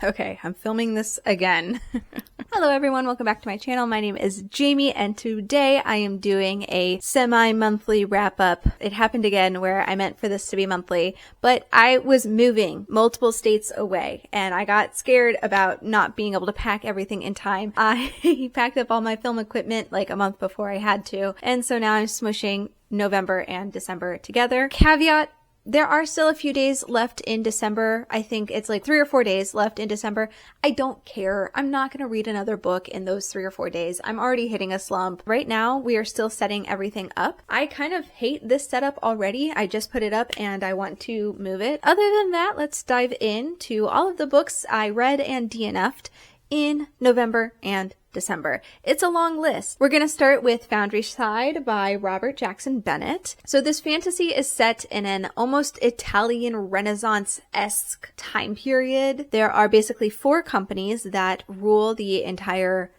Okay, I'm filming this again. Hello everyone, welcome back to my channel. My name is Jamie and today I am doing a semi-monthly wrap-up. It happened again where I meant for this to be monthly, but I was moving multiple states away and I got scared about not being able to pack everything in time. I packed up all my film equipment like a month before I had to, and so now I'm smushing November and December together. Caveat: there are still a few days left in December. I think it's like 3 or 4 days left in December. I don't care. I'm not going to read another book in those 3 or 4 days. I'm already hitting a slump. Right now, we are still setting everything up. I kind of hate this setup already. I just put it up and I want to move it. Other than that, let's dive into all of the books I read and DNFed in November and December. It's a long list. We're going to start with Foundryside by Robert Jackson Bennett. So this fantasy is set in an almost Italian Renaissance-esque time period. There are basically 4 companies that rule the entire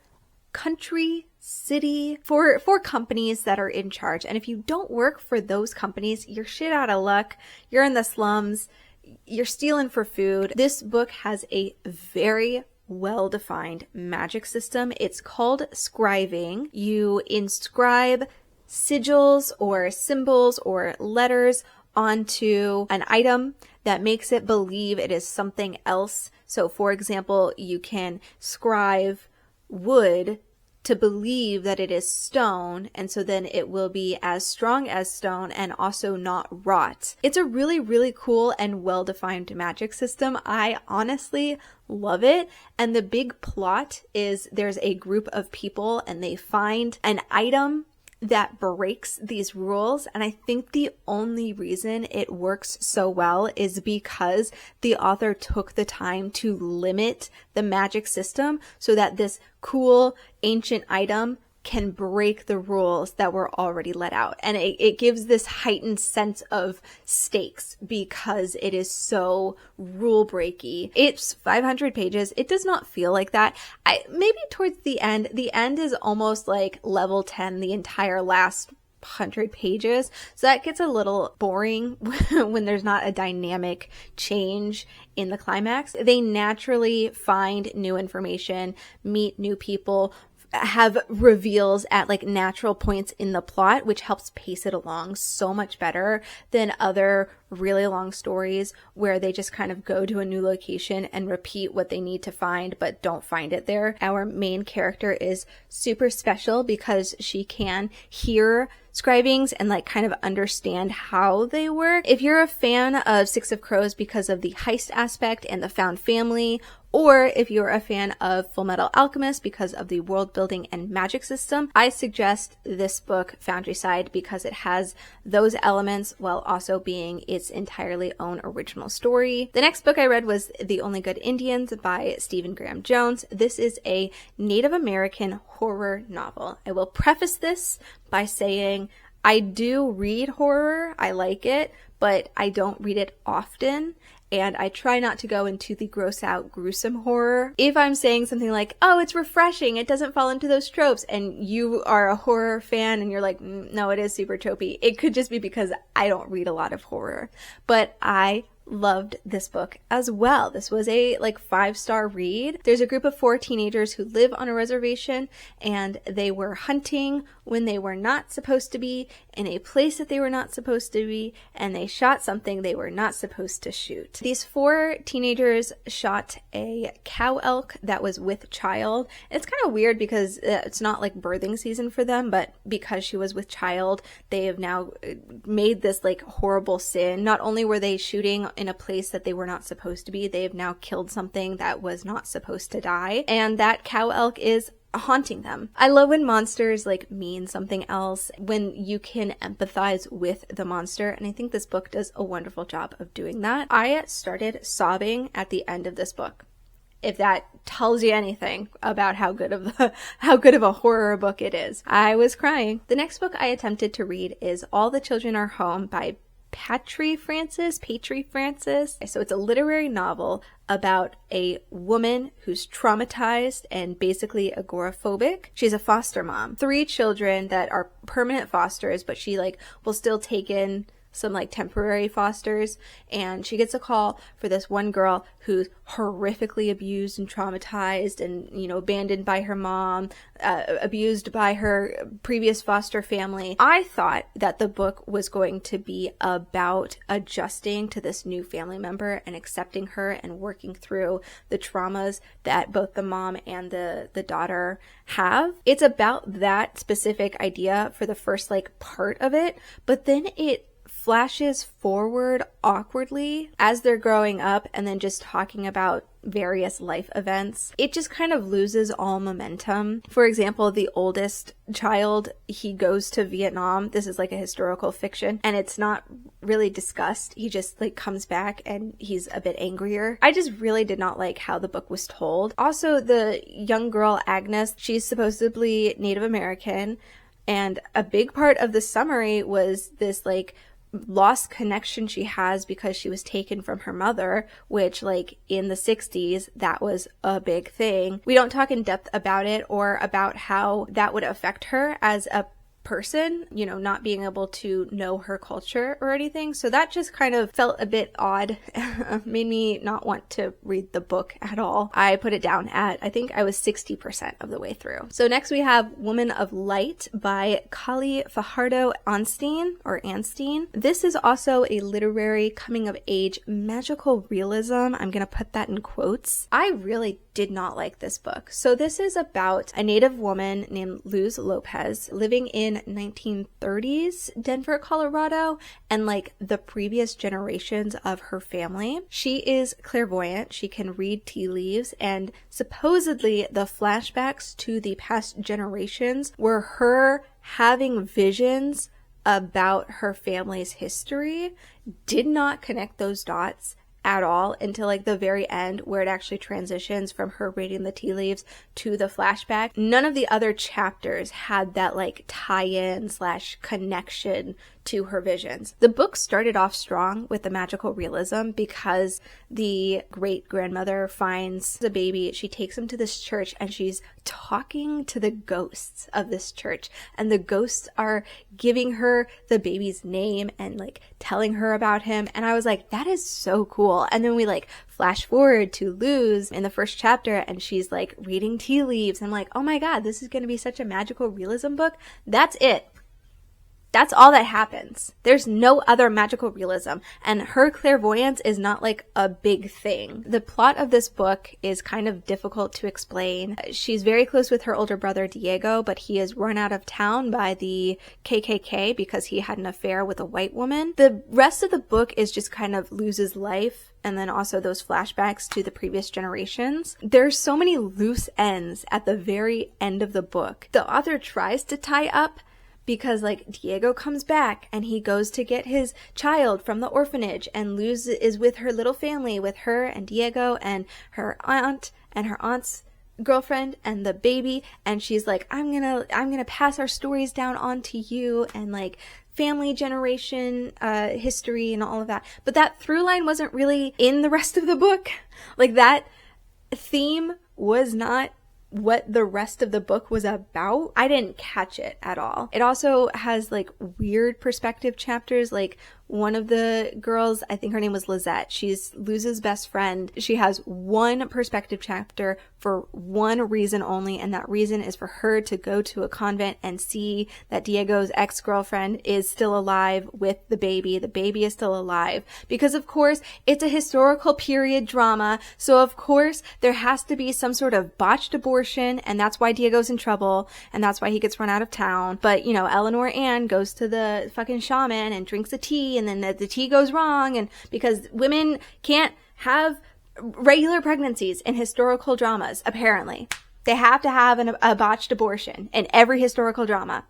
country, city, four companies that are in charge. And if you don't work for those companies, you're shit out of luck. You're in the slums. You're stealing for food. This book has a very well-defined magic system. It's called scribing. You inscribe sigils or symbols or letters onto an item that makes it believe it is something else. So for example, you can scribe wood to believe that it is stone, and so then it will be as strong as stone and also not rot. It's a really, really cool and well-defined magic system. I honestly love it. And the big plot is there's a group of people and they find an item that breaks these rules, and I think the only reason it works so well is because the author took the time to limit the magic system so that this cool ancient item can break the rules that were already let out. And it gives this heightened sense of stakes because it is so rule breaky. It's 500 pages. It does not feel like that. Maybe towards the end is almost like level 10, the entire last 100 pages. So that gets a little boring when there's not a dynamic change in the climax. They naturally find new information, meet new people, have reveals at like natural points in the plot, which helps pace it along so much better than other really long stories where they just kind of go to a new location and repeat what they need to find but don't find it there. Our main character is super special because she can hear scribings and like kind of understand how they work. If you're a fan of Six of Crows because of the heist aspect and the found family, or if you're a fan of Fullmetal Alchemist because of the world building and magic system, I suggest this book, Foundryside, because it has those elements while also being its entirely own original story. The next book I read was The Only Good Indians by Stephen Graham Jones. This is a Native American horror novel. I will preface this by saying I do read horror. I like it, but I don't read it often. And I try not to go into the gross out, gruesome horror. If I'm saying something like, oh, it's refreshing, it doesn't fall into those tropes, and you are a horror fan and you're like, no, it is super tropey, it could just be because I don't read a lot of horror. But I loved this book as well. This was a like 5-star read. There's a group of 4 teenagers who live on a reservation and they were hunting when they were not supposed to be, in a place that they were not supposed to be, and they shot something they were not supposed to shoot. These 4 teenagers shot a cow elk that was with child. It's kind of weird because it's not like birthing season for them, but because she was with child, they have now made this like horrible sin. Not only were they shooting in a place that they were not supposed to be, they have now killed something that was not supposed to die, and that cow elk is haunting them. I love when monsters like mean something else, when you can empathize with the monster, and I think this book does a wonderful job of doing that. I started sobbing at the end of this book. If that tells you anything about how good of a horror book it is. I was crying. The next book I attempted to read is All the Children Are Home by Patry Francis. So it's a literary novel about a woman who's traumatized and basically agoraphobic. She's a foster mom. 3 children that are permanent fosters, but she like will still take in some like temporary fosters, and she gets a call for this one girl who's horrifically abused and traumatized and, you know, abandoned by her mom, abused by her previous foster family. I thought that the book was going to be about adjusting to this new family member and accepting her and working through the traumas that both the mom and the daughter have. It's about that specific idea for the first like part of it, but then it flashes forward awkwardly as they're growing up and then just talking about various life events. It just kind of loses all momentum. For example, the oldest child, he goes to Vietnam. This is like a historical fiction and it's not really discussed. He just like comes back and he's a bit angrier. I just really did not like how the book was told. Also, the young girl, Agnes, she's supposedly Native American, and a big part of the summary was this like lost connection she has because she was taken from her mother, which like in the 60s, that was a big thing. We don't talk in depth about it or about how that would affect her as a person, you know, not being able to know her culture or anything. So that just kind of felt a bit odd, made me not want to read the book at all. I put it down at, I think I was 60% of the way through. So next we have Woman of Light by Kali Fajardo Anstein. This is also a literary coming of age magical realism. I'm going to put that in quotes. I really did not like this book. So this is about a Native woman named Luz Lopez living in 1930s Denver, Colorado, and like the previous generations of her family. She is clairvoyant. She can read tea leaves, and supposedly the flashbacks to the past generations were her having visions about her family's history. Did not connect those dots at all until like the very end, where it actually transitions from her reading the tea leaves to the flashback. None of the other chapters had that like tie-in / connection to her visions. The book started off strong with the magical realism because the great-grandmother finds the baby. She takes him to this church and she's talking to the ghosts of this church, and the ghosts are giving her the baby's name and like telling her about him. And I was like, that is so cool. And then we like flash forward to Luz in the first chapter and she's like reading tea leaves. I'm like, oh my God, this is going to be such a magical realism book. That's it. That's all that happens. There's no other magical realism, and her clairvoyance is not like a big thing. The plot of this book is kind of difficult to explain. She's very close with her older brother Diego, but he is run out of town by the KKK because he had an affair with a white woman. The rest of the book is just kind of Luz's life, and then also those flashbacks to the previous generations. There's so many loose ends at the very end of the book. The author tries to tie up because like Diego comes back and he goes to get his child from the orphanage, and Luz is with her little family, with her and Diego and her aunt and her aunt's girlfriend and the baby, and she's like, I'm gonna pass our stories down onto you, and like family generation history and all of that. But that through line wasn't really in the rest of the book. Like that theme was not what the rest of the book was about. I didn't catch it at all. It also has like weird perspective chapters. Like one of the girls, I think her name was Lizette, she's Luz's best friend. She has one perspective chapter for one reason only, and that reason is for her to go to a convent and see that Diego's ex-girlfriend is still alive with the baby. The baby is still alive because of course it's a historical period drama, so of course there has to be some sort of botched abortion, and that's why Diego's in trouble, and that's why he gets run out of town. But you know, Eleanor Ann goes to the fucking shaman and drinks the tea, and then the tea goes wrong, and because women can't have regular pregnancies in historical dramas, apparently they have to have a botched abortion in every historical drama,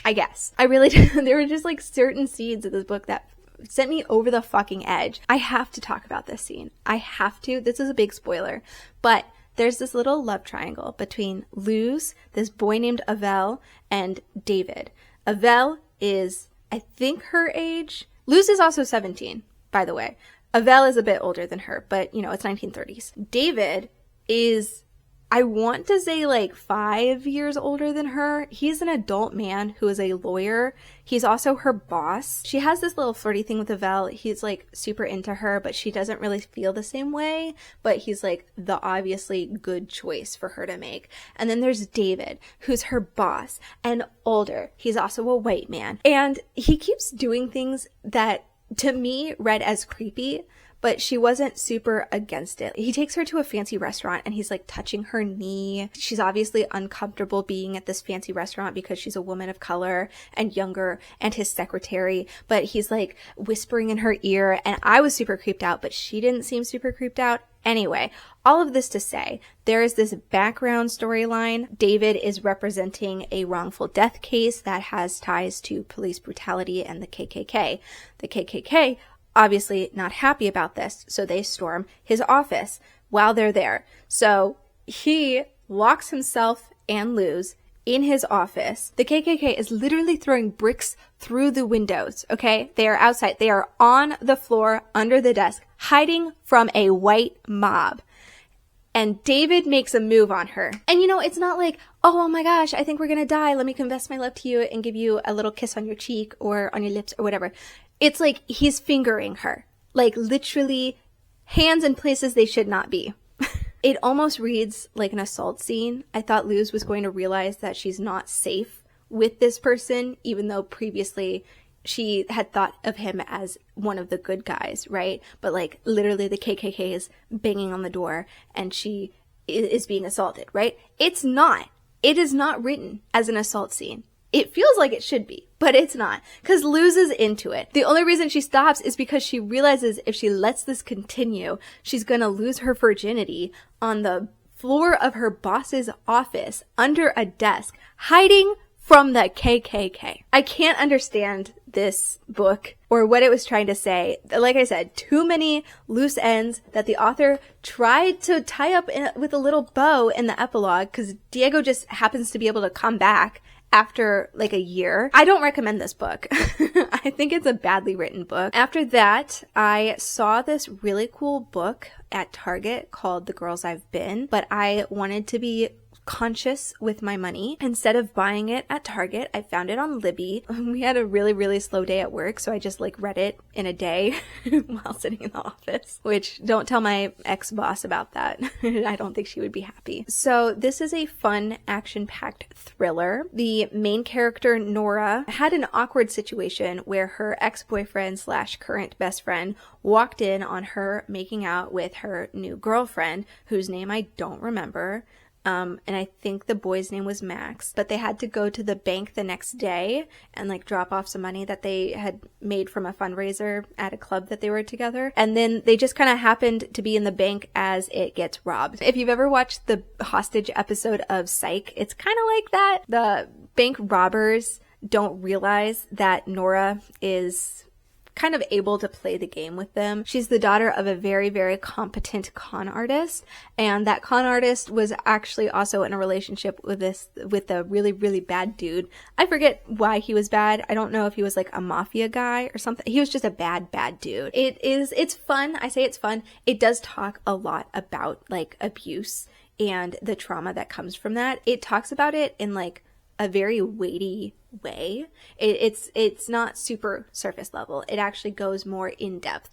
I guess. I really there were just like certain scenes of this book that sent me over the fucking edge. I have to talk about this scene. I have to. This is a big spoiler, but there's this little love triangle between Luz, this boy named Avel, and David. Avel is, I think, her age. Luz is also 17, by the way. Avel is a bit older than her, but, you know, it's 1930s. David is I want to say like 5 years older than her. He's an adult man who is a lawyer. He's also her boss. She has this little flirty thing with Yvel. He's like super into her, but she doesn't really feel the same way. But he's like the obviously good choice for her to make. And then there's David, who's her boss and older. He's also a white man. And he keeps doing things that to me read as creepy, but she wasn't super against it. He takes her to a fancy restaurant and he's like touching her knee. She's obviously uncomfortable being at this fancy restaurant because she's a woman of color and younger and his secretary, but he's like whispering in her ear, and I was super creeped out, but she didn't seem super creeped out. Anyway, all of this to say, there is this background storyline. David is representing a wrongful death case that has ties to police brutality and the KKK. The KKK obviously not happy about this, so they storm his office while they're there. So he locks himself and Luz in his office. The KKK is literally throwing bricks through the windows, okay? They are outside. They are on the floor under the desk, hiding from a white mob. And David makes a move on her. And you know, it's not like, oh my gosh, I think we're gonna die. Let me confess my love to you and give you a little kiss on your cheek or on your lips or whatever. It's like he's fingering her, like literally hands in places they should not be. It almost reads like an assault scene. I thought Luz was going to realize that she's not safe with this person, even though previously she had thought of him as one of the good guys, right? But like literally the KKK is banging on the door and she is being assaulted, right? It's not. It is not written as an assault scene. It feels like it should be, but it's not, because Luz is into it. The only reason she stops is because she realizes if she lets this continue, she's going to lose her virginity on the floor of her boss's office under a desk, hiding from the KKK. I can't understand this book or what it was trying to say. Like I said, too many loose ends that the author tried to tie up with a little bow in the epilogue, because Diego just happens to be able to come back after like a year. I don't recommend this book. I think it's a badly written book. After that, I saw this really cool book at Target called The Girls I've Been, but I wanted to be conscious with my money. Instead of buying it at Target, I found it on Libby. We had a really, really slow day at work, so I just like read it in a day while sitting in the office, which don't tell my ex-boss about that. I don't think she would be happy. So this is a fun, action-packed thriller. The main character, Nora, had an awkward situation where her ex-boyfriend slash current best friend walked in on her making out with her new girlfriend, whose name I don't remember. And I think the boy's name was Max, but they had to go to the bank the next day and like drop off some money that they had made from a fundraiser at a club that they were together. And then they just kind of happened to be in the bank as it gets robbed. If you've ever watched the hostage episode of Psych, it's kind of like that. The bank robbers don't realize that Nora is kind of able to play the game with them. She's the daughter of a very, very competent con artist, and that con artist was actually also in a relationship with a really, really bad dude. I forget why he was bad. I don't know if he was like a mafia guy or something. He was just a bad dude. It's fun. I say it's fun. It does talk a lot about like abuse and the trauma that comes from that. It talks about it in like a very weighty way. It's not super surface level. It actually goes more in depth.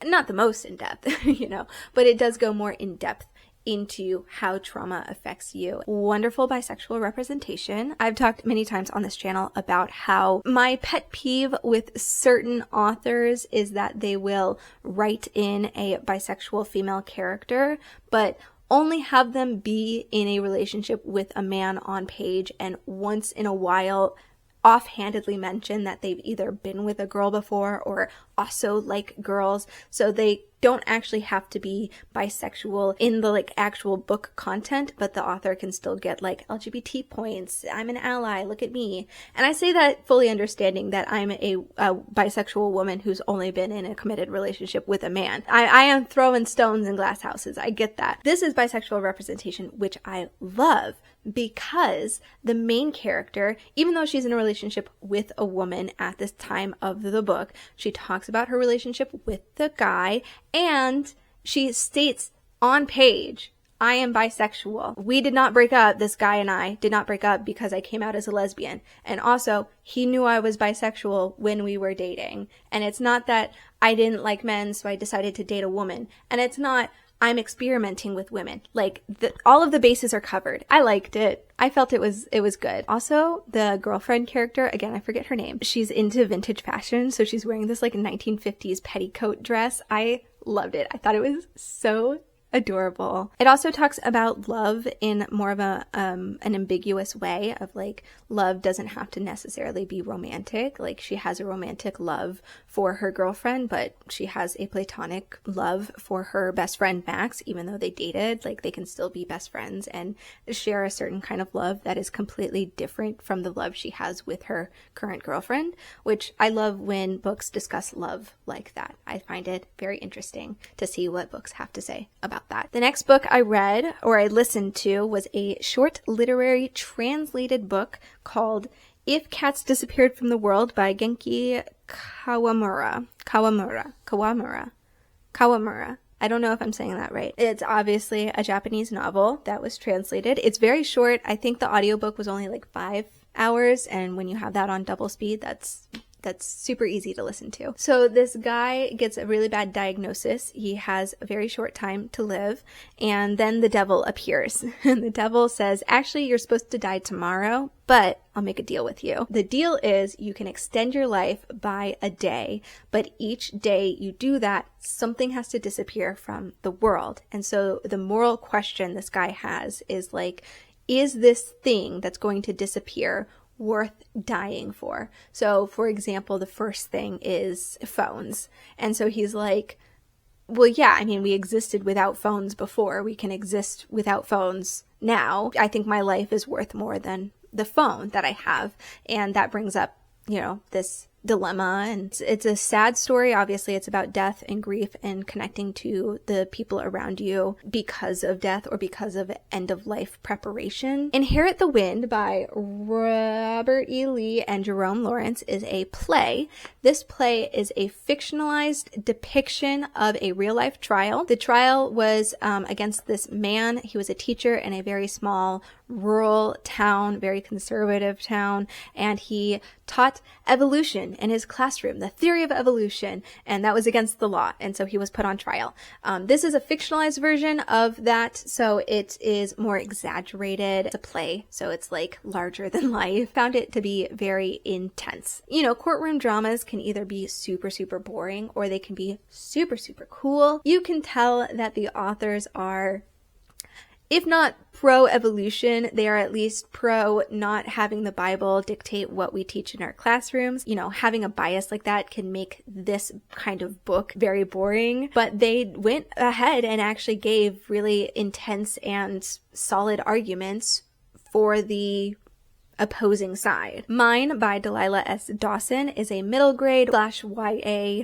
Not the most in depth, you know, but it does go more in depth into how trauma affects you. Wonderful bisexual representation. I've talked many times on this channel about how my pet peeve with certain authors is that they will write in a bisexual female character, but only have them be in a relationship with a man on page, and once in a while offhandedly mention that they've either been with a girl before or also like girls, so they don't actually have to be bisexual in the like actual book content, but the author can still get like LGBT points. I'm an ally, look at me. And I say that fully understanding that I'm a bisexual woman who's only been in a committed relationship with a man. I am throwing stones in glass houses. I get that. This is bisexual representation, which I love, because the main character, even though she's in a relationship with a woman at this time of the book, she talks about her relationship with the guy, and she states on page, I am bisexual. We did not break up. This guy and I did not break up because I came out as a lesbian. And also, he knew I was bisexual when we were dating. And it's not that I didn't like men, so I decided to date a woman. And it's not I'm experimenting with women. Like, all of the bases are covered. I liked it. I felt it was good. Also, the girlfriend character, again, I forget her name. She's into vintage fashion, so she's wearing this like 1950s petticoat dress. I loved it. I thought it was so adorable. It also talks about love in more of an ambiguous way of like, love doesn't have to necessarily be romantic. Like, she has a romantic love for her girlfriend, but she has a platonic love for her best friend Max. Even though they dated, like, they can still be best friends and share a certain kind of love that is completely different from the love she has with her current girlfriend, which I love when books discuss love like that. I find it very interesting to see what books have to say about that. The next book I read, or I listened to, was a short literary translated book called If Cats Disappeared from the World by Genki Kawamura. I don't know if I'm saying that right. It's obviously a Japanese novel that was translated. It's very short. I think the audiobook was only like 5 hours, and when you have that on double speed, that's super easy to listen to. So this guy gets a really bad diagnosis. He has a very short time to live, and then the devil appears. And the devil says, actually, you're supposed to die tomorrow, but I'll make a deal with you. The deal is you can extend your life by a day, but each day you do that, something has to disappear from the world. And so the moral question this guy has is like, is this thing that's going to disappear worth dying for? So, for example, the first thing is phones. And so he's like, well, yeah, I mean, we existed without phones before. We can exist without phones now. I think my life is worth more than the phone that I have. And that brings up, you know, this dilemma, and it's a sad story. Obviously, it's about death and grief and connecting to the people around you because of death or because of end of life preparation. Inherit the Wind by Robert E. Lee and Jerome Lawrence is a play. This play is a fictionalized depiction of a real life trial. The trial was against this man. He was a teacher in a very small rural town, very conservative town, and he taught evolution in his classroom, the theory of evolution, and that was against the law, and so he was put on trial. This is a fictionalized version of that, so it is more exaggerated. It's a play, so it's like larger than life. Found it to be very intense. You know, courtroom dramas can either be super, super boring, or they can be super, super cool. You can tell that the authors are, if not pro-evolution, they are at least pro not having the Bible dictate what we teach in our classrooms. You know, having a bias like that can make this kind of book very boring, but they went ahead and actually gave really intense and solid arguments for the opposing side. Mine by Delilah S. Dawson is a middle grade / YA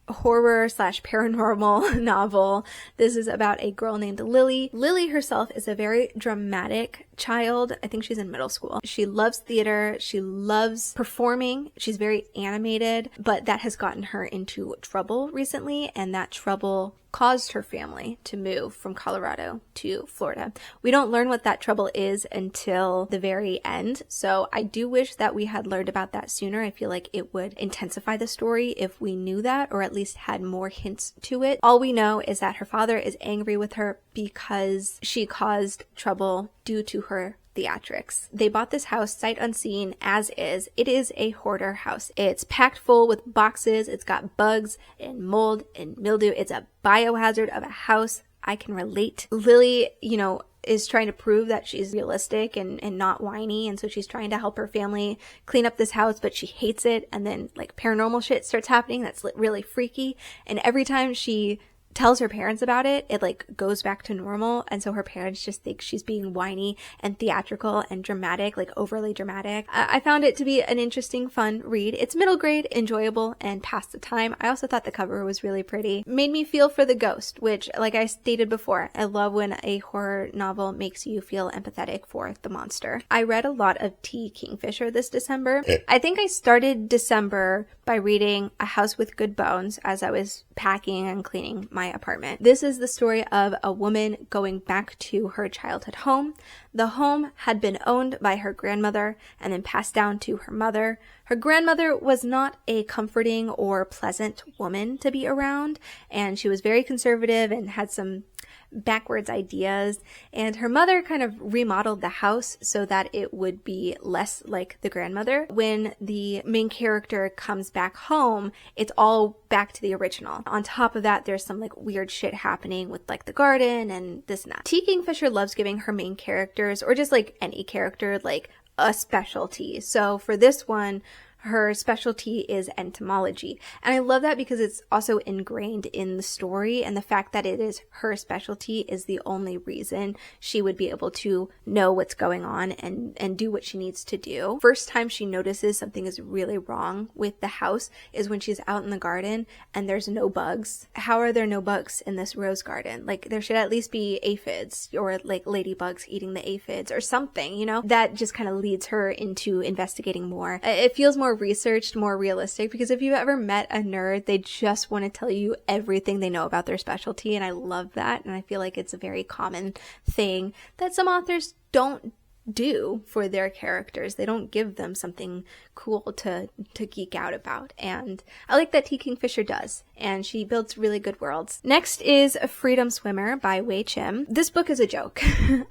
horror / paranormal novel. This is about a girl named Lily. Lily herself is a very dramatic child. I think she's in middle school. She loves theater. She loves performing. She's very animated, but that has gotten her into trouble recently, and that trouble caused her family to move from Colorado to Florida. We don't learn what that trouble is until the very end, so I do wish that we had learned about that sooner. I feel like it would intensify the story if we knew that, or at least had more hints to it. All we know is that her father is angry with her because she caused trouble due to her theatrics. They bought this house sight unseen as is. It is a hoarder house. It's packed full with boxes. It's got bugs and mold and mildew. It's a biohazard of a house. I can relate. Lily, you know, is trying to prove that she's realistic and not whiny, and so she's trying to help her family clean up this house, but she hates it, and then like paranormal shit starts happening that's really freaky, and every time she tells her parents about it, it like goes back to normal, and so her parents just think she's being whiny and theatrical and dramatic, like overly dramatic. I found it to be an interesting, fun read. It's middle grade, enjoyable, and past the time. I also thought the cover was really pretty. Made me feel for the ghost, which, like I stated before, I love when a horror novel makes you feel empathetic for the monster. I read a lot of Kingfisher this December. I think I started December by reading A House with Good Bones as I was packing and cleaning my apartment. This is the story of a woman going back to her childhood home. The home had been owned by her grandmother and then passed down to her mother. Her grandmother was not a comforting or pleasant woman to be around, and she was very conservative and had some backwards ideas, and her mother kind of remodeled the house so that it would be less like the grandmother. When the main character comes back home, it's all back to the original. On top of that, there's some like weird shit happening with like the garden and this and that. T. Kingfisher loves giving her main characters, or just like any character, like a specialty. So for this one, her specialty is entomology. And I love that because it's also ingrained in the story, and the fact that it is her specialty is the only reason she would be able to know what's going on and do what she needs to do. First time she notices something is really wrong with the house is when she's out in the garden and there's no bugs. How are there no bugs in this rose garden? Like, there should at least be aphids or like ladybugs eating the aphids or something, you know? That just kind of leads her into investigating more. It feels more researched, more realistic, because if you've ever met a nerd, they just want to tell you everything they know about their specialty, and I love that, and I feel like it's a very common thing that some authors don't do for their characters. They don't give them something cool to geek out about, and I like that T. Kingfisher does, and she builds really good worlds. Next is Freedom Swimmer by Wei Chim. This book is a joke.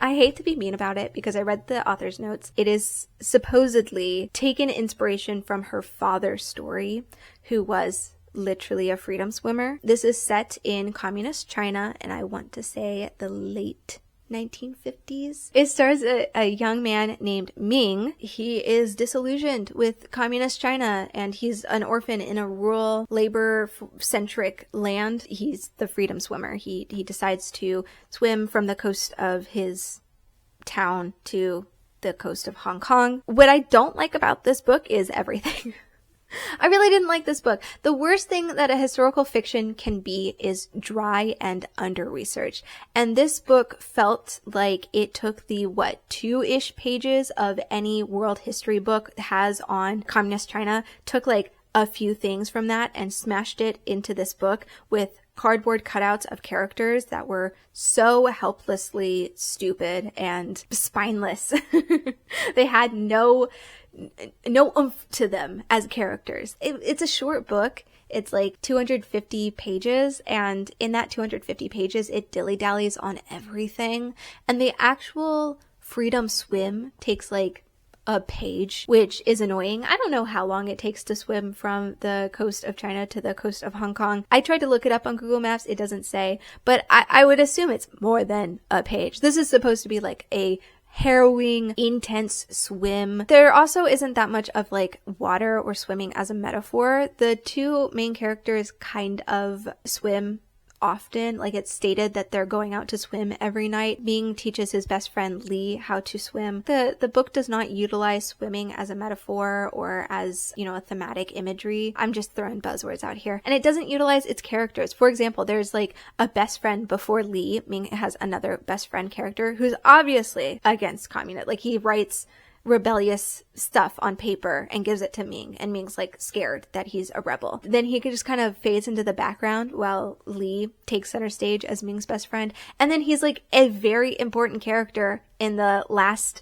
I hate to be mean about it because I read the author's notes. It is supposedly taken inspiration from her father's story, who was literally a freedom swimmer. This is set in communist China, and I want to say the late 1950s. It stars a young man named Ming. He is disillusioned with communist China, and he's an orphan in a rural, labor-centric land. He's the freedom swimmer. He decides to swim from the coast of his town to the coast of Hong Kong. What I don't like about this book is everything. I really didn't like this book. The worst thing that a historical fiction can be is dry and under-researched. And this book felt like it took the, 2-ish pages of any world history book has on communist China, took like a few things from that and smashed it into this book with cardboard cutouts of characters that were so helplessly stupid and spineless. They had no oomph to them as characters. It's a short book. It's like 250 pages, and in that 250 pages, it dilly-dallies on everything. And the actual freedom swim takes like a page, which is annoying. I don't know how long it takes to swim from the coast of China to the coast of Hong Kong. I tried to look it up on Google Maps. It doesn't say, but I would assume it's more than a page. This is supposed to be like a harrowing, intense swim. There also isn't that much of like water or swimming as a metaphor. The two main characters kind of swim often. Like, it's stated that they're going out to swim every night. Ming teaches his best friend Li how to swim. The book does not utilize swimming as a metaphor or as, you know, a thematic imagery. I'm just throwing buzzwords out here. And it doesn't utilize its characters. For example, there's like a best friend before Li. Ming has another best friend character who's obviously against communism. Like, he writes rebellious stuff on paper and gives it to Ming, and Ming's like scared that he's a rebel. Then he just kind of fades into the background while Li takes center stage as Ming's best friend, and then he's like a very important character in the last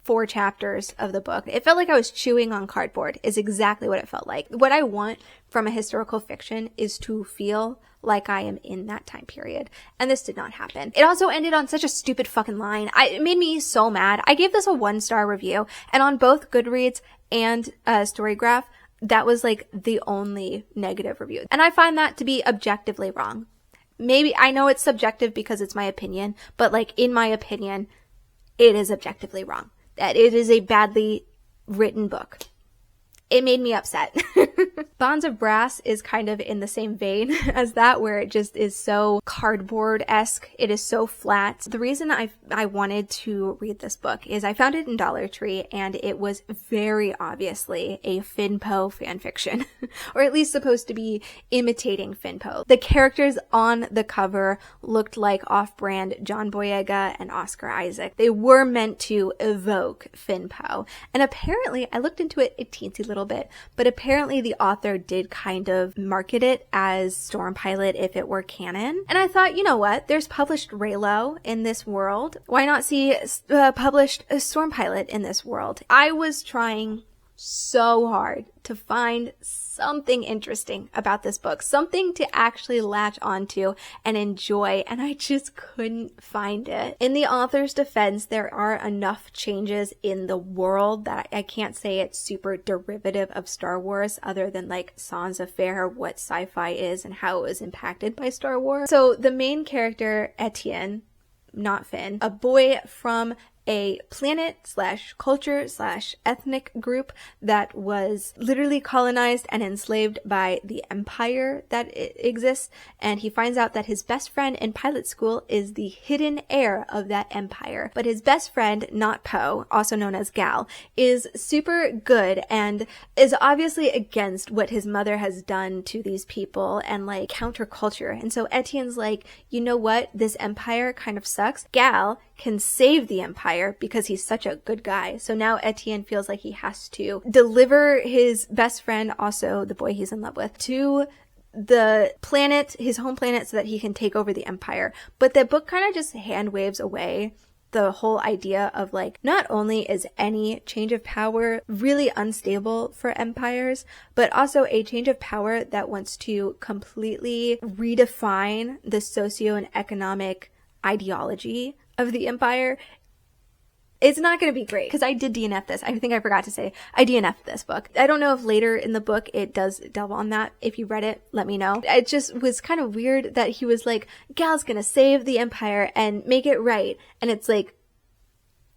4 chapters of the book. It felt like I was chewing on cardboard, is exactly what it felt like. What I want from a historical fiction is to feel like I am in that time period, and this did not happen. It also ended on such a stupid fucking line. It made me so mad. I gave this a 1-star review, and on both Goodreads and Storygraph, that was like the only negative review. And I find that to be objectively wrong. Maybe, I know it's subjective because it's my opinion, but like, in my opinion, it is objectively wrong. That it is a badly written book. It made me upset. Bonds of Brass is kind of in the same vein as that, where it just is so cardboard-esque. It is so flat. The reason I wanted to read this book is I found it in Dollar Tree, and it was very obviously a Finpo fanfiction, or at least supposed to be imitating Finpo. The characters on the cover looked like off-brand John Boyega and Oscar Isaac. They were meant to evoke Finpo, and apparently, I looked into it a teensy little bit, but apparently the author did kind of market it as Storm Pilot if it were canon. And I thought, you know what? There's published Raylo in this world. Why not see published Storm Pilot in this world? I was trying so hard to find something interesting about this book, something to actually latch onto and enjoy, and I just couldn't find it. In the author's defense, there are enough changes in the world that I can't say it's super derivative of Star Wars, other than like sans affaire, what sci-fi is and how it was impacted by Star Wars. So the main character, Etienne, not Finn, a boy from a planet / culture / ethnic group that was literally colonized and enslaved by the empire that exists, and he finds out that his best friend in pilot school is the hidden heir of that empire. But his best friend, not Poe, also known as Gal, is super good and is obviously against what his mother has done to these people and like counterculture. And so Etienne's like, you know what? This empire kind of sucks. Gal can save the empire because he's such a good guy. So now Etienne feels like he has to deliver his best friend, also the boy he's in love with, to the planet, his home planet, so that he can take over the empire. But the book kind of just hand waves away the whole idea of like, not only is any change of power really unstable for empires, but also a change of power that wants to completely redefine the socio and economic ideology of the empire. It's not going to be great, because I did DNF this. I think I forgot to say I DNFed this book. I don't know if later in the book it does delve on that. If you read it, let me know. It just was kind of weird that he was like, Gal's going to save the empire and make it right. And it's like,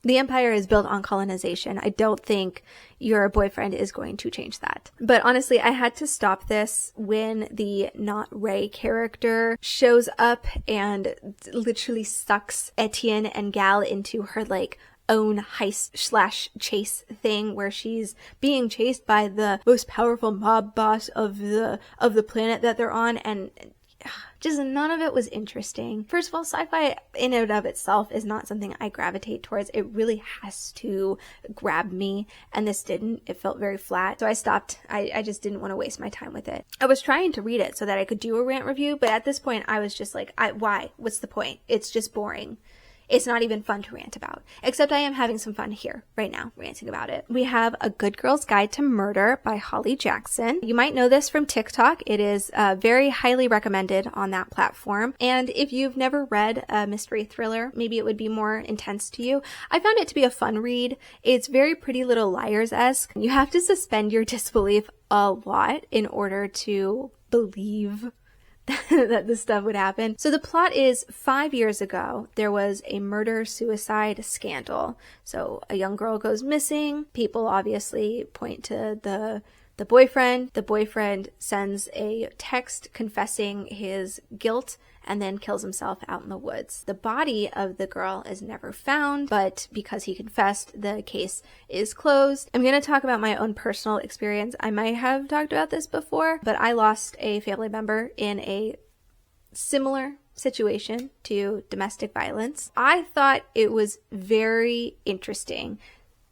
the empire is built on colonization. I don't think your boyfriend is going to change that. But honestly, I had to stop this when the not Rey character shows up and literally sucks Etienne and Gal into her like own heist / chase thing, where she's being chased by the most powerful mob boss of the planet that they're on, and just none of it was interesting. First of all, sci-fi in and of itself is not something I gravitate towards. It really has to grab me, and this didn't. It felt very flat, so I stopped. I just didn't want to waste my time with it. I was trying to read it so that I could do a rant review, but at this point I was just like, why? What's the point? It's just boring. It's not even fun to rant about, except I am having some fun here right now ranting about it. We have A Good Girl's Guide to Murder by Holly Jackson. You might know this from TikTok. It is very highly recommended on that platform. And if you've never read a mystery thriller, maybe it would be more intense to you. I found it to be a fun read. It's very Pretty Little Liars-esque. You have to suspend your disbelief a lot in order to believe that this stuff would happen. So the plot is 5 years ago, there was a murder-suicide scandal. So a young girl goes missing. People obviously point to the boyfriend. The boyfriend sends a text confessing his guilt and then kills himself out in the woods. The body of the girl is never found, but because he confessed, the case is closed. I'm going to talk about my own personal experience. I might have talked about this before, but I lost a family member in a similar situation to domestic violence. I thought it was very interesting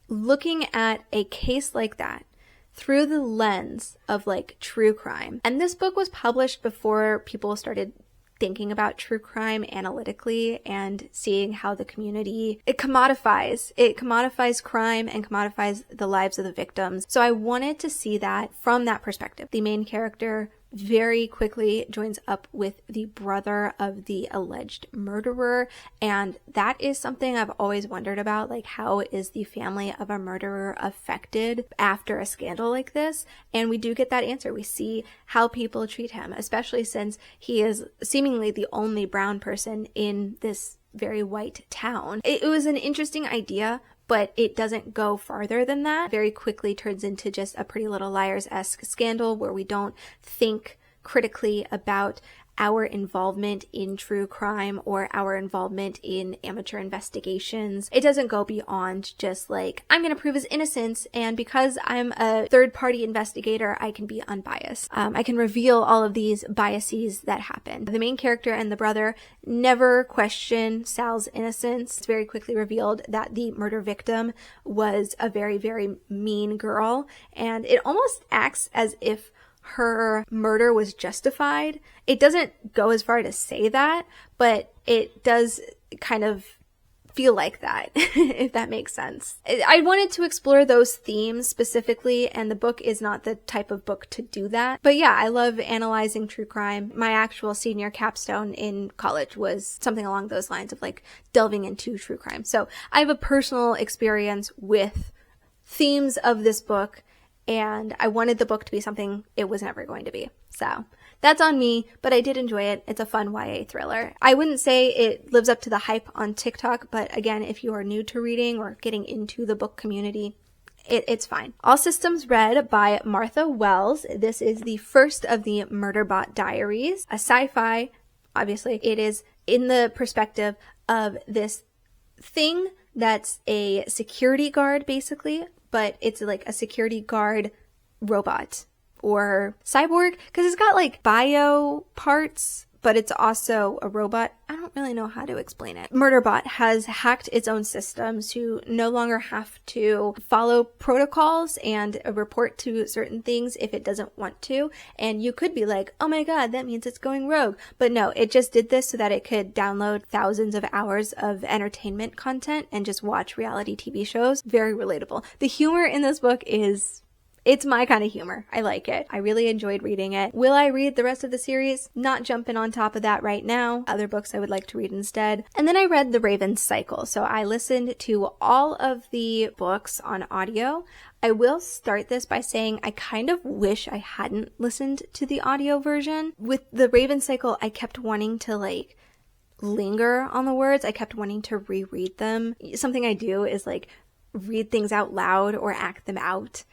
looking at a case like that through the lens of like true crime. And this book was published before people started thinking about true crime analytically and seeing how the community, it commodifies crime and commodifies the lives of the victims. So I wanted to see that from that perspective. The main character very quickly joins up with the brother of the alleged murderer, and that is something I've always wondered about, like how is the family of a murderer affected after a scandal like this? And we do get that answer. We see how people treat him, especially since he is seemingly the only brown person in this very white town. It was an interesting idea, but it doesn't go farther than that. Very quickly turns into just a Pretty Little Liars-esque scandal where we don't think critically about our involvement in true crime or our involvement in amateur investigations. It doesn't go beyond just like, I'm going to prove his innocence, and because I'm a third-party investigator, I can be unbiased. I can reveal all of these biases that happen. The main character and the brother never question Sal's innocence. It's very quickly revealed that the murder victim was a very, very mean girl, and it almost acts as if her murder was justified. It doesn't go as far to say that, but it does kind of feel like that, if that makes sense. I wanted to explore those themes specifically, and the book is not the type of book to do that. But yeah, I love analyzing true crime. My actual senior capstone in college was something along those lines of like delving into true crime. So I have a personal experience with themes of this book, and I wanted the book to be something it was never going to be. So that's on me, but I did enjoy it. It's a fun YA thriller. I wouldn't say it lives up to the hype on TikTok, but again, if you are new to reading or getting into the book community, it's fine. All Systems Red by Martha Wells. This is the first of the Murderbot Diaries, a sci-fi. Obviously, it is in the perspective of this thing that's a security guard, basically, but it's like a security guard robot or cyborg, because it's got like bio parts, but it's also a robot. I don't really know how to explain it. Murderbot has hacked its own systems to no longer have to follow protocols and report to certain things if it doesn't want to. And you could be like, oh my god, that means it's going rogue. But no, it just did this so that it could download thousands of hours of entertainment content and just watch reality TV shows. Very relatable. The humor in this book it's my kind of humor. I like it. I really enjoyed reading it. Will I read the rest of the series? Not jumping on top of that right now. Other books I would like to read instead. And then I read The Raven Cycle. So I listened to all of the books on audio. I will start this by saying I kind of wish I hadn't listened to the audio version. With The Raven Cycle, I kept wanting to like linger on the words. I kept wanting to reread them. Something I do is like read things out loud or act them out.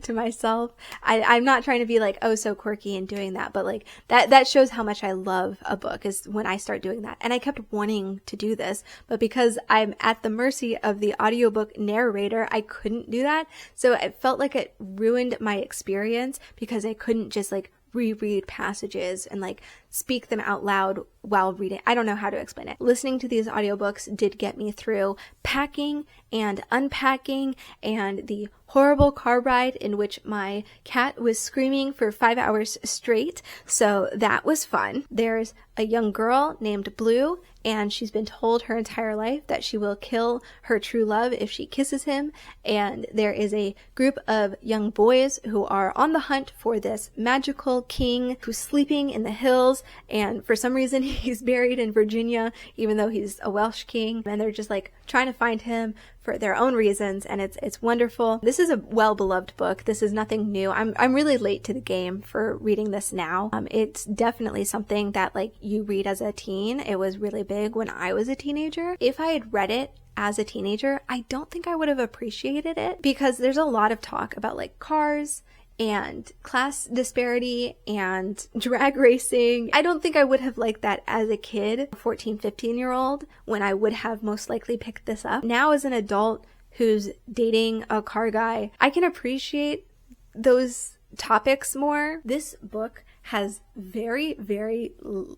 To myself. I'm not trying to be like, oh, so quirky and doing that, but like that shows how much I love a book is when I start doing that. And I kept wanting to do this, but because I'm at the mercy of the audiobook narrator, I couldn't do that. So it felt like it ruined my experience because I couldn't just like reread passages and like speak them out loud while reading. I don't know how to explain it. Listening to these audiobooks did get me through packing and unpacking and the horrible car ride in which my cat was screaming for 5 hours straight. So that was fun. There's a young girl named Blue, and she's been told her entire life that she will kill her true love if she kisses him. And there is a group of young boys who are on the hunt for this magical king who's sleeping in the hills, and for some reason he's buried in Virginia even though he's a Welsh king, and they're just like trying to find him for their own reasons, and it's wonderful. This is a well-beloved book. This is nothing new. I'm really late to the game for reading this now. It's definitely something that like you read as a teen. It was really big when I was a teenager. If I had read it as a teenager, I don't think I would have appreciated it because there's a lot of talk about like cars and class disparity and drag racing. I don't think I would have liked that as a kid, 14, 15-year-old, when I would have most likely picked this up. Now as an adult who's dating a car guy, I can appreciate those topics more. This book has very, very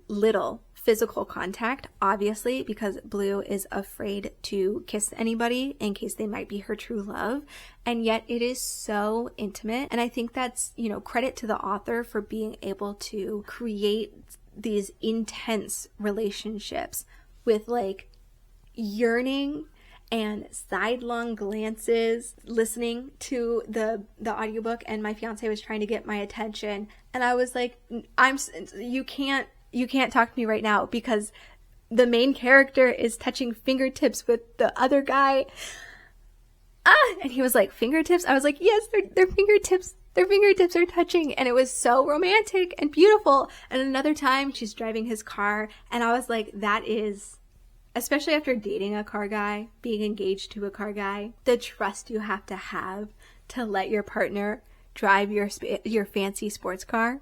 little physical contact, obviously, because Blue is afraid to kiss anybody in case they might be her true love. And yet it is so intimate. And I think that's, credit to the author for being able to create these intense relationships with like yearning and sidelong glances, listening to the audiobook, and my fiance was trying to get my attention, and I was like, you can't talk to me right now because the main character is touching fingertips with the other guy. And he was like, fingertips? I was like, yes, they're fingertips. Their fingertips are touching. And it was so romantic and beautiful. And another time she's driving his car, and I was like, that is, especially after dating a car guy, being engaged to a car guy, the trust you have to let your partner drive your fancy sports car.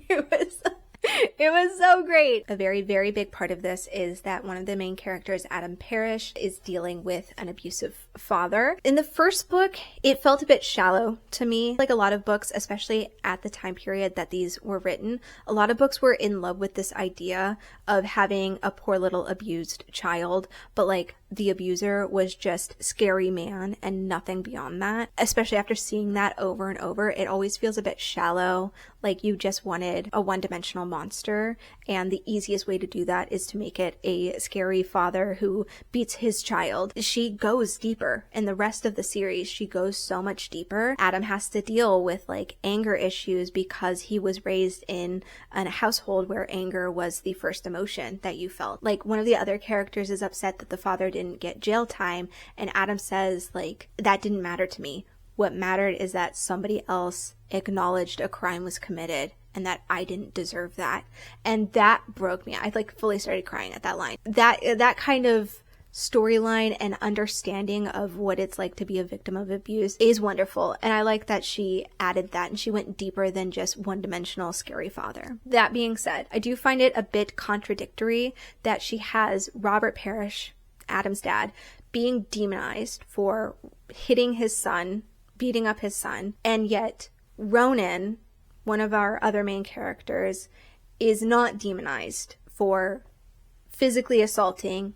It was so great. A very, very big part of this is that one of the main characters, Adam Parrish, is dealing with an abusive father. In the first book, it felt a bit shallow to me. Like a lot of books, especially at the time period that these were written, a lot of books were in love with this idea of having a poor little abused child, but like the abuser was just scary man and nothing beyond that. Especially after seeing that over and over, it always feels a bit shallow, like you just wanted a one-dimensional monster, and the easiest way to do that is to make it a scary father who beats his child. She goes deeper. In the rest of the series, she goes so much deeper. Adam has to deal with like anger issues because he was raised in a household where anger was the first emotion that you felt. Like one of the other characters is upset that the father didn't get jail time, and Adam says like, that didn't matter to me. What mattered is that somebody else acknowledged a crime was committed and that I didn't deserve that. And that broke me. I like fully started crying at that line. That kind of storyline and understanding of what it's like to be a victim of abuse is wonderful. And I like that she added that and she went deeper than just one-dimensional scary father. That being said, I do find it a bit contradictory that she has Robert Parrish, Adam's dad, being demonized for hitting his son, beating up his son, and yet Ronan, one of our other main characters, is not demonized for physically assaulting,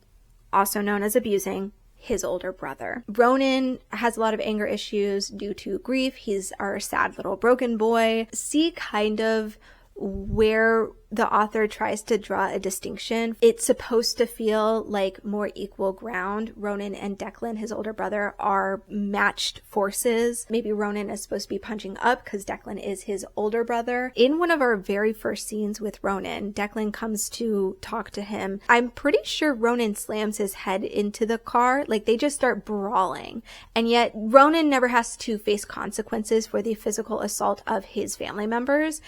also known as abusing, his older brother. Ronan has a lot of anger issues due to grief. He's our sad little broken boy. See kind of where the author tries to draw a distinction. It's supposed to feel like more equal ground. Ronan and Declan, his older brother, are matched forces. Maybe Ronan is supposed to be punching up because Declan is his older brother. In one of our very first scenes with Ronan, Declan comes to talk to him. I'm pretty sure Ronan slams his head into the car. Like they just start brawling. And yet Ronan never has to face consequences for the physical assault of his family members,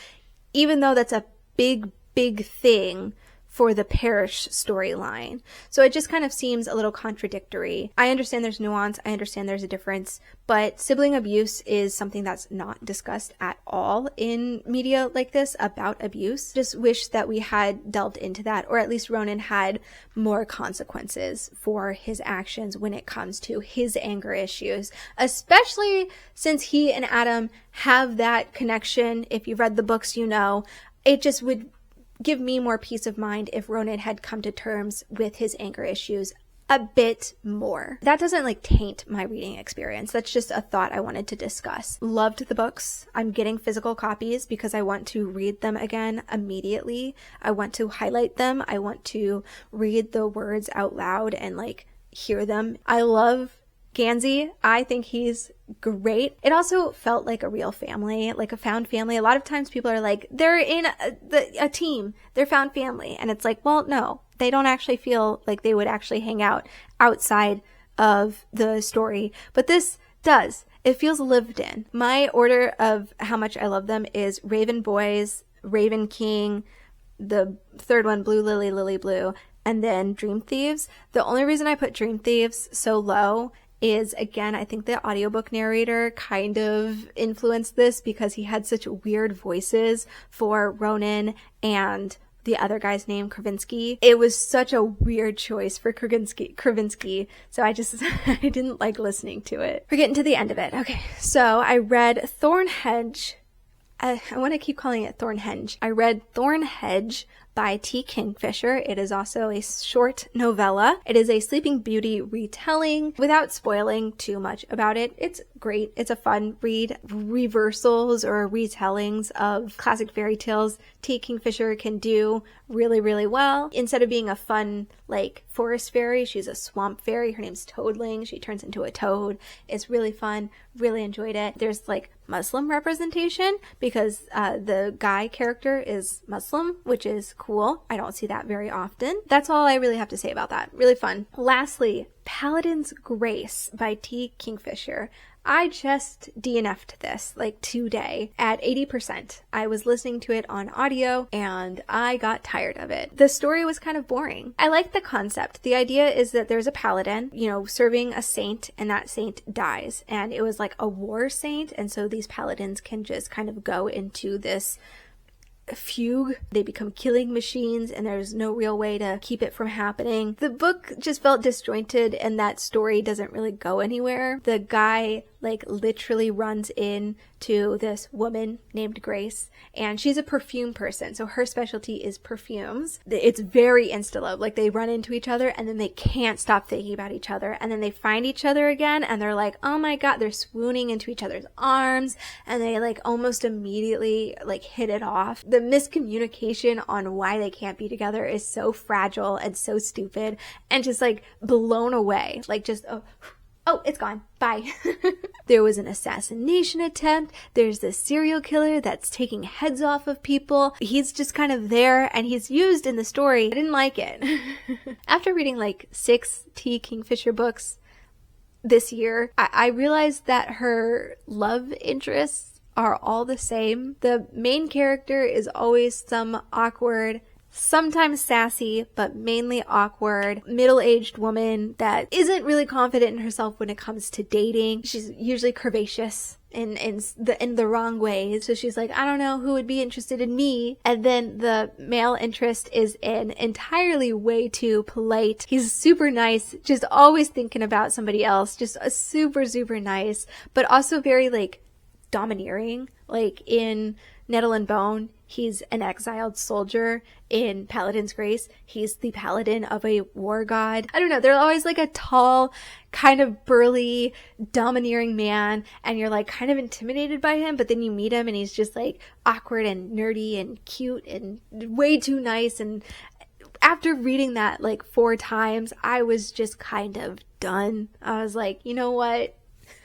even though that's a big, big thing for the Parrish storyline. So it just kind of seems a little contradictory. I understand there's nuance, I understand there's a difference, but sibling abuse is something that's not discussed at all in media like this about abuse. Just wish that we had delved into that, or at least Ronan had more consequences for his actions when it comes to his anger issues, especially since he and Adam have that connection. If you've read the books, you know, it just would give me more peace of mind if Ronan had come to terms with his anger issues a bit more. That doesn't like taint my reading experience. That's just a thought I wanted to discuss. Loved the books. I'm getting physical copies because I want to read them again immediately. I want to highlight them. I want to read the words out loud and like hear them. I love Gansey. I think he's great. It also felt like a real family, like a found family. A lot of times people are like, they're in a team, they're found family. And it's like, well, no, they don't actually feel like they would actually hang out outside of the story. But this does. It feels lived in. My order of how much I love them is Raven Boys, Raven King, the third one, Blue Lily, Lily Blue, and then Dream Thieves. The only reason I put Dream Thieves so low is, again, I think the audiobook narrator kind of influenced this because he had such weird voices for Ronan and the other guy's name, Kravinsky. It was such a weird choice for Kravinsky. So I didn't like listening to it. We're getting to the end of it. Okay, so I read Thornhedge. I want to keep calling it Thornhenge. I read Thornhedge by T. Kingfisher. It is also a short novella. It is a Sleeping Beauty retelling. Without spoiling too much about it, it's great. It's a fun read. Reversals or retellings of classic fairy tales T. Kingfisher can do really, really well. Instead of being a fun, like, forest fairy, she's a swamp fairy. Her name's Toadling. She turns into a toad. It's really fun. Really enjoyed it. There's, like, Muslim representation because the guy character is Muslim, which is cool. I don't see that very often. That's all I really have to say about that. Really fun. Lastly, Paladin's Grace by T. Kingfisher. I just DNFed this like today at 80%. I was listening to it on audio and I got tired of it. The story was kind of boring. I like the concept. The idea is that there's a paladin, you know, serving a saint, and that saint dies. And it was like a war saint. And so these paladins can just kind of go into this fugue. They become killing machines and there's no real way to keep it from happening. The book just felt disjointed and that story doesn't really go anywhere. The guy like literally runs in to this woman named Grace, and she's a perfume person, so her specialty is perfumes. It's very insta-love. Like, they run into each other and then they can't stop thinking about each other, and then they find each other again and they're like, oh my god, they're swooning into each other's arms, and they like almost immediately like hit it off. The miscommunication on why they can't be together is so fragile and so stupid and just like blown away. Like, just oh, it's gone. Bye. There was an assassination attempt. There's this serial killer that's taking heads off of people. He's just kind of there and he's used in the story. I didn't like it. After reading like 6 T. Kingfisher books this year, I realized that her love interests are all the same. The main character is always some awkward, sometimes sassy, but mainly awkward, middle-aged woman that isn't really confident in herself when it comes to dating. She's usually curvaceous in the wrong ways. So she's like, I don't know who would be interested in me. And then the male interest is entirely way too polite. He's super nice, just always thinking about somebody else, just a super, super nice, but also very like domineering. Like in Nettle and Bone, he's an exiled soldier. In Paladin's Grace, he's the paladin of a war god. I don't know, they're always like a tall, kind of burly, domineering man, and you're like kind of intimidated by him, but then you meet him and he's just like awkward and nerdy and cute and way too nice. And after reading that like 4 times, I was just kind of done. I was like, you know what?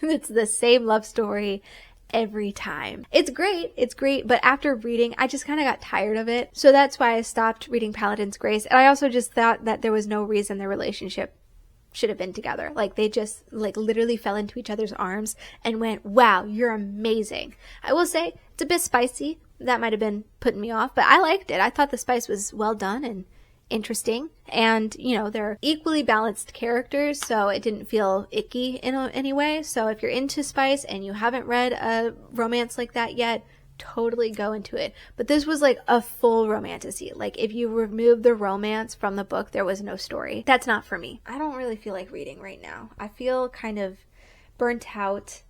It's the same love story every time. It's great, but after reading, I just kind of got tired of it. So that's why I stopped reading Paladin's Grace. And I also just thought that there was no reason their relationship should have been together. Like, they just like literally fell into each other's arms and went, wow, you're amazing. I will say it's a bit spicy. That might have been putting me off, but I liked it. I thought the spice was well done and interesting, and you know, they're equally balanced characters, so it didn't feel icky in any way. So if you're into spice and you haven't read a romance like that yet, totally go into it. But this was like a full romantasy. Like, if you remove the romance from the book, there was no story. That's not for me. I don't really feel like reading right now. I feel kind of burnt out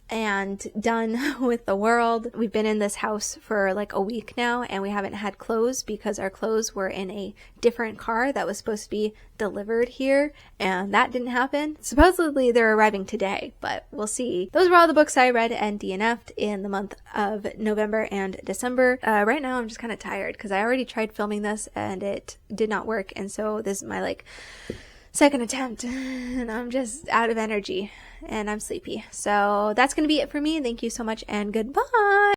and done with the world. We've been in this house for like a week now, and we haven't had clothes because our clothes were in a different car that was supposed to be delivered here, and that didn't happen. Supposedly they're arriving today, but we'll see. Those were all the books I read and DNFed in the month of November and December. Right now I'm just kind of tired because I already tried filming this and it did not work, and so this is my like second attempt and I'm just out of energy and I'm sleepy. So that's gonna be it for me. Thank you so much and goodbye.